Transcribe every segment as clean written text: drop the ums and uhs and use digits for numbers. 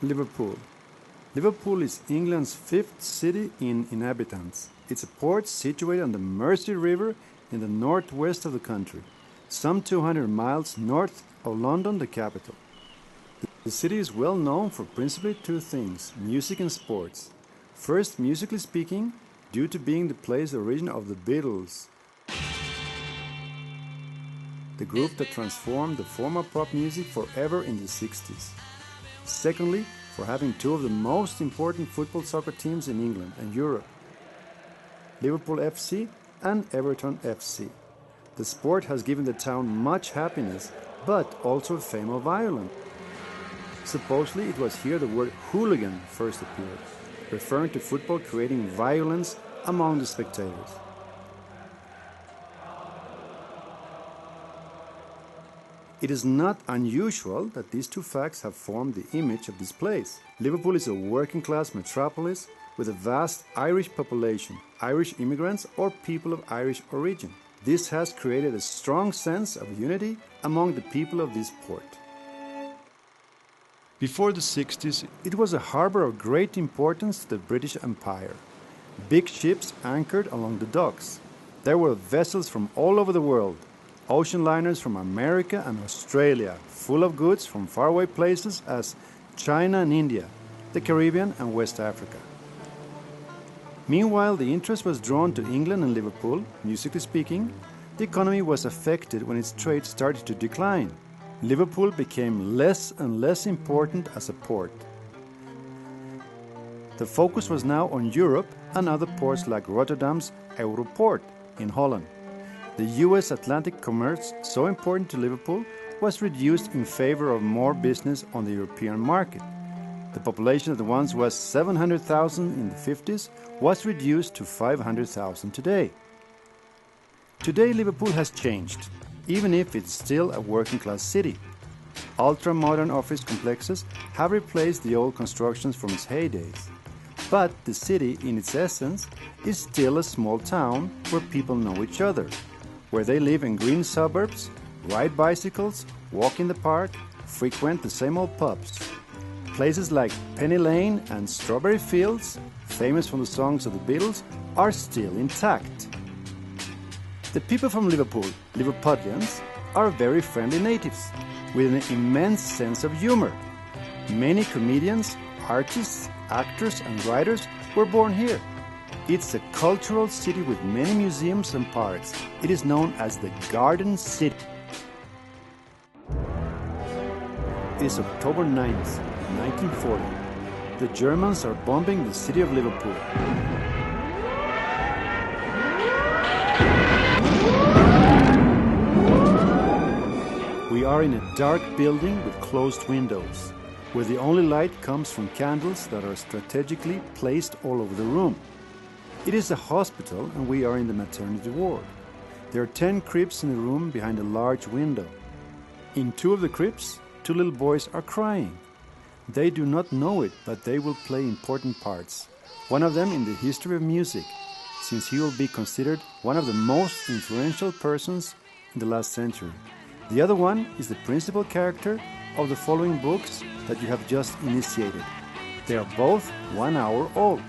Liverpool. Liverpool is England's fifth city in inhabitants. It's a port situated on the Mersey River in the northwest of the country, some 200 miles north of London, the capital. The city is well known for principally two things, music and sports. First, musically speaking, due to being the place of origin of the Beatles, the group that transformed the form of pop music forever in the 60s. Secondly, for having two of the most important football soccer teams in England and Europe, Liverpool FC and Everton FC. The sport has given the town much happiness, but also fame of violence. Supposedly it was here the word hooligan first appeared, referring to football creating violence among the spectators. It is not unusual that these two facts have formed the image of this place. Liverpool is a working-class metropolis with a vast Irish population, Irish immigrants or people of Irish origin. This has created a strong sense of unity among the people of this port. Before the 60s, it was a harbor of great importance to the British Empire. Big ships anchored along the docks. There were vessels from all over the world, ocean liners from America and Australia, full of goods from faraway places as China and India, the Caribbean and West Africa. Meanwhile, the interest was drawn to England and Liverpool. Musically speaking, the economy was affected when its trade started to decline. Liverpool became less and less important as a port. The focus was now on Europe and other ports like Rotterdam's Europort in Holland. The US Atlantic commerce, so important to Liverpool, was reduced in favor of more business on the European market. The population that once was 700,000 in the 50s was reduced to 500,000 today. Today Liverpool has changed, even if it's still a working-class city. Ultra-modern office complexes have replaced the old constructions from its heydays. But the city, in its essence, is still a small town where people know each other, where they live in green suburbs, ride bicycles, walk in the park, frequent the same old pubs. Places like Penny Lane and Strawberry Fields, famous from the songs of the Beatles, are still intact. The people from Liverpool, Liverpudlians, are very friendly natives, with an immense sense of humor. Many comedians, artists, actors and writers were born here. It's a cultural city with many museums and parks. It is known as the Garden City. It is October 9th, 1940. The Germans are bombing the city of Liverpool. We are in a dark building with closed windows, where the only light comes from candles that are strategically placed all over the room. It is a hospital and we are in the maternity ward. There are 10 cribs in the room behind a large window. In two of the cribs, two little boys are crying. They do not know it, but they will play important parts. One of them in the history of music, since he will be considered one of the most influential persons in the last century. The other one is the principal character of the following books that you have just initiated. They are both 1 hour old.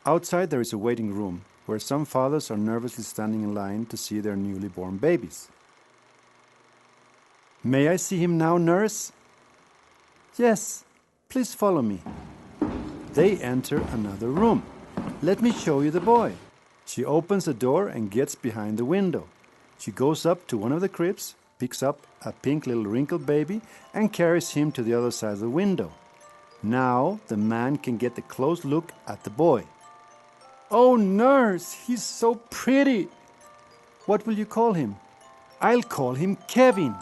Outside there is a waiting room, where some fathers are nervously standing in line to see their newly born babies. May I see him now, nurse? Yes, please follow me. They enter another room. Let me show you the boy. She opens the door and gets behind the window. She goes up to one of the cribs, picks up a pink little wrinkled baby and carries him to the other side of the window. Now the man can get a close look at the boy. Oh, nurse, he's so pretty. What will you call him? I'll call him Kevin.